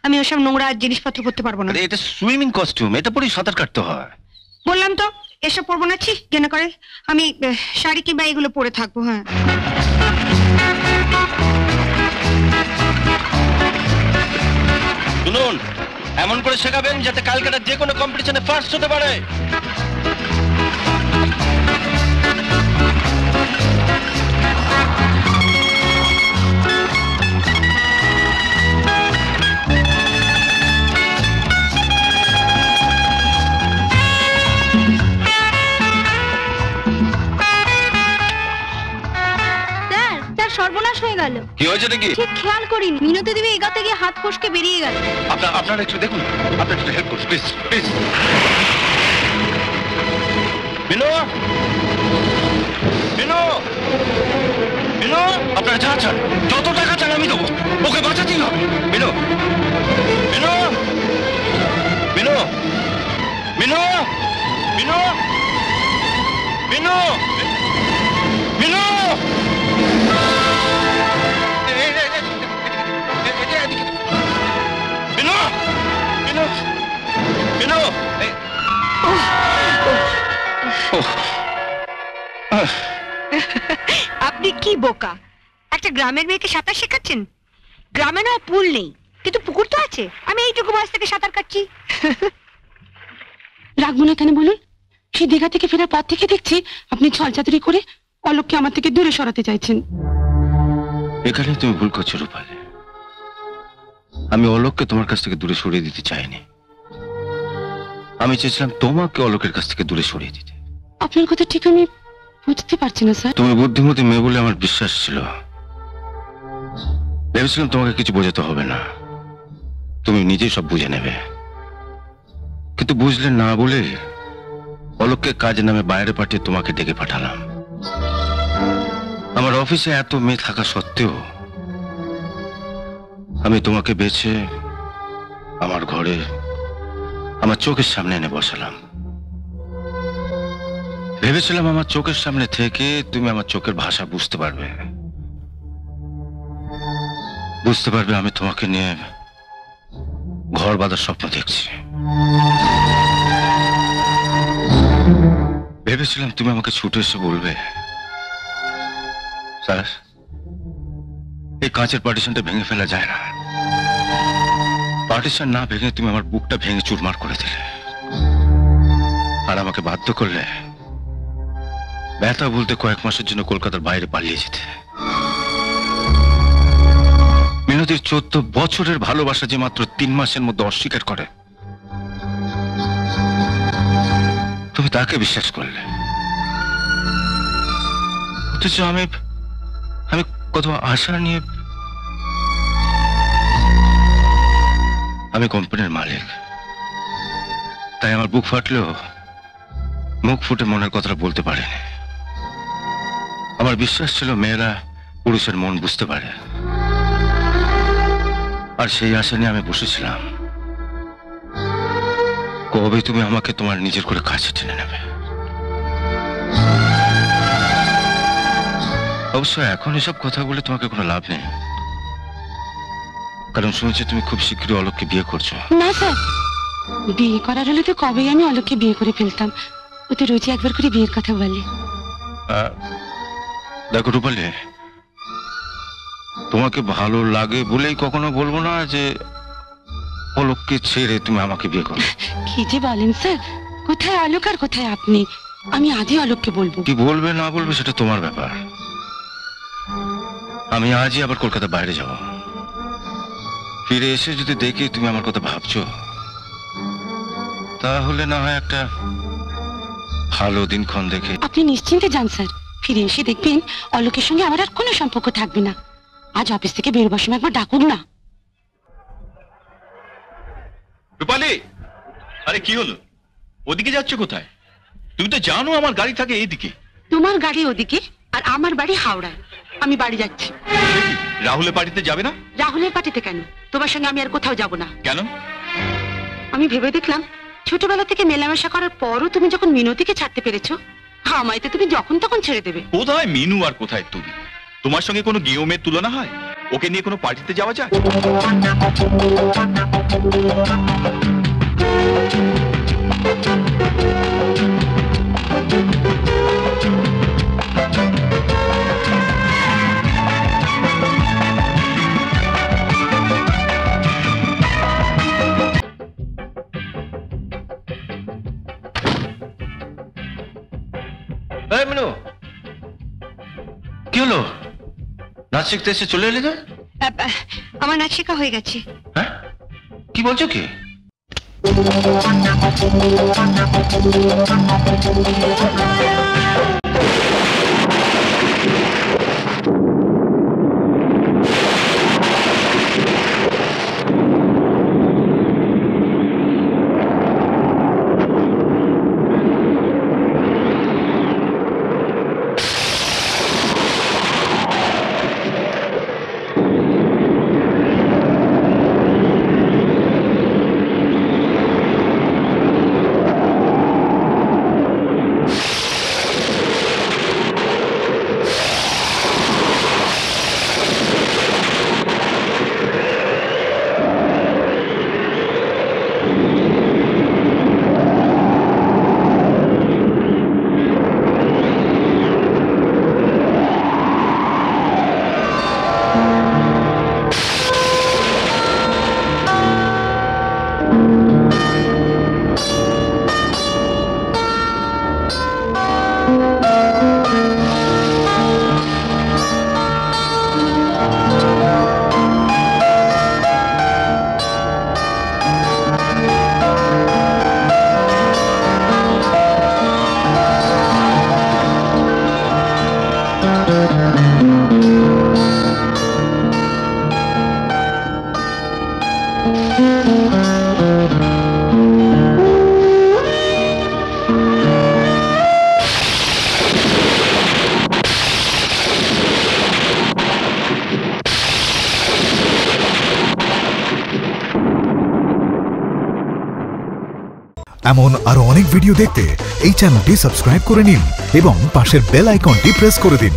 আমি ওসব নোংরা জিনিসপত্র করতে পারবো না। এটা সুইমিং কস্টিউম, এটা পরেই সাঁতার কাটতে হয়। বললাম তো এসব পরবো না, কেন করে আমি শাড়ি কিংবা এগুলো পরে থাকবো। হ্যাঁ শুনুন, এমন করে শেখাবেন যাতে কালকেটার যে কোনো কম্পিটিশনে ফার্স্ট হতে পারে। সর্বনাশ হয়ে গেল। কি হয়েছে নাকি? ঠিক খেয়াল করিনি, মিনতি দেবী এগাতে গিয়ে হাত ফসকে বেরিয়ে গেল। আপনারা একটু দেখুন, আপনারা একটু হেল্প করুন প্লিজ প্লিজ। মিনু, মিনু, মিনু, আপনারা যা চান, যত টাকা চান আমি দেবো, ওকে বাঁচাতেই হবে। মিনু, মিনু, মিনু, মিনু, মিনু, মিনু, মিনু। আপনি কি বোকা, একটা গ্রামের মেয়েকে সাঁতার শেখাচ্ছেন? গ্রামে নয় পুল নেই, কিন্তু পুকুর তো আছে। আমি এইটুকু বয়স থেকে সাঁতার কাটছি। রাখবো না কেন বলুন? সেই দীঘা থেকে ফেরার পর থেকে দেখছি আপনি ছলচাতুরি করে অলোককে আমার থেকে দূরে সরাতে চাইছেন। এখানে তুমি ভুল করছো রূপালী। আমি অলোককে তোমার কাছ থেকে দূরে সরিয়ে দিতে চাইনি, আমি চেয়েছিলাম তোমাকে অলোকের কাছ থেকে দূরে সরিয়ে দিতে। আপনার কথা ঠিক আমি বুঝতে পারছি না স্যার। তুমি বুদ্ধিমতী মেয়ে বলে আমার বিশ্বাস ছিল, ভেবেছিলাম তোমাকে কিছু বোঝাতে হবে না, তুমি নিজেই সব বুঝে নেবে। কিন্তু বুঝলে না বলে অলোককে কাজে নামে বাইরে পাঠিয়ে তোমাকে ডেকে পাঠালাম। আমার অফিসে এত মেয়ে থাকা সত্ত্বেও আমি তোমাকে বেছে আমার ঘরে আমার চোখের সামনে এনে বসালাম। ভেবেছিলাম আমার চোখের সামনে থেকে তুমি আমার চোখের ভাষা বুঝতে পারবে, আমি তোমাকে নিয়ে ঘর বাঁধার স্বপ্ন দেখছি। ভেবেছিলাম তুমি আমাকে ছুটে এসে বলবে, স্যার এই কাঁচের পার্টিশনটা ভেঙে ফেলা যায় না। পার্টিশন না ভেঙে তুমি আমার বুকটা ভেঙে চুরমার করে দিলে, আর আমাকে বাধ্য করলে ব্যথা বলতে কয়েক মাসের জন্য কলকাতার বাইরে পালিয়ে যেতে। মিনতির 14 বছরের ভালোবাসা যে মাত্র 3 মাসের মধ্যে অস্বীকার করে, তুমি তাকে বিশ্বাস করলে। অথচ আমি কত আশা নিয়ে। আমি কোম্পানির মালিক, তাই আমার বুক ফাটলেও মুখ ফুটে মনের কথাটা বলতে পারিনি। আমার বিশ্বাস ছিল মেয়েরা পুরুষের মন বুঝতে পারে, আর সেই আশা নিয়ে আমি বসেছিলাম কবে তুমি আমাকে তোমার নিজের করে কাছে টেনে নেবে। অবশ্য এখন এসব কথা বলে তোমাকে কোনো লাভ নেই, কারণ শুনেছি তুমি খুব শীঘ্রই অলোককে বিয়ে করছো। না স্যার, বিয়ে করার হলে তো কবেই আমি অলোককে বিয়ে করে ফেলতাম। ও তো রোজই একবার করে বিয়ের কথা বলে। দেখো রূপালী, তোমাকে ভালো লাগে বলেই কখনো বলবো না যে অলোককে ছেড়ে তুমি আমাকে বিয়ে করো। কি যে বলেন স্যার, কোথায় অলোক আর কোথায় আপনি? আমি আজই অলোককে বলবো। কি বলবে না বলবে সেটা তোমার ব্যাপার। আমি আজই আবার কলকাতা বাইরে যাব, ফিরে এসে যদি দেখি তুমি আমার কথা ভাবছো, তাহলে না হয় একটা ভালো দিনক্ষণ দেখে। আপনি নিশ্চিন্তে যান স্যার, ফিরে এসে দেখবেন অলোকের সঙ্গে আমার আর কোনো সম্পর্ক থাকবে না। আজ অফিস থেকে বেরোবার সময় একবার ডাকুন না। রূপালী, আরে কি হলো? ওদিকে যাচ্ছ কোথায়? তুমি তো জানো আমার গাড়ি থাকে এইদিকে। তোমার গাড়ি ওদিকে আর আমার বাড়ি হাওড়ায়। আমি বাড়ি যাচ্ছি। রাহুলের পার্টিতে যাবে না? রাহুলের পার্টিতে কেন? তোমার সঙ্গে আমি আর কোথাও যাব না। কেন? আমি ভেবে দেখলাম ছোটবেলা থেকে মেলামেশা করার পরও তুমি যখন মিনতিকে ছাড়তে পেরেছো, আমায় তো তুমি যখন তখন ছেড়ে দেবে। কোথায় মিনু আর কোথায় তুমি? তোমার সঙ্গে কোনো গেঁয়ো মেয়ের তুলনা হয়? ও ওকে নিয়ে কোনো পার্টিতে যাওয়া যায়? এই মিনু, কি হলো? নাচ শিখতে এসে চলে এলে যে? আমার নাচ শেখা হয়ে গেছে। হ্যাঁ, কি বলছো কি? এমন আরো অনেক ভিডিও দেখতে এই চ্যানেলটি সাবস্ক্রাইব করে নিন এবং পাশের বেল আইকনটি প্রেস করে দিন।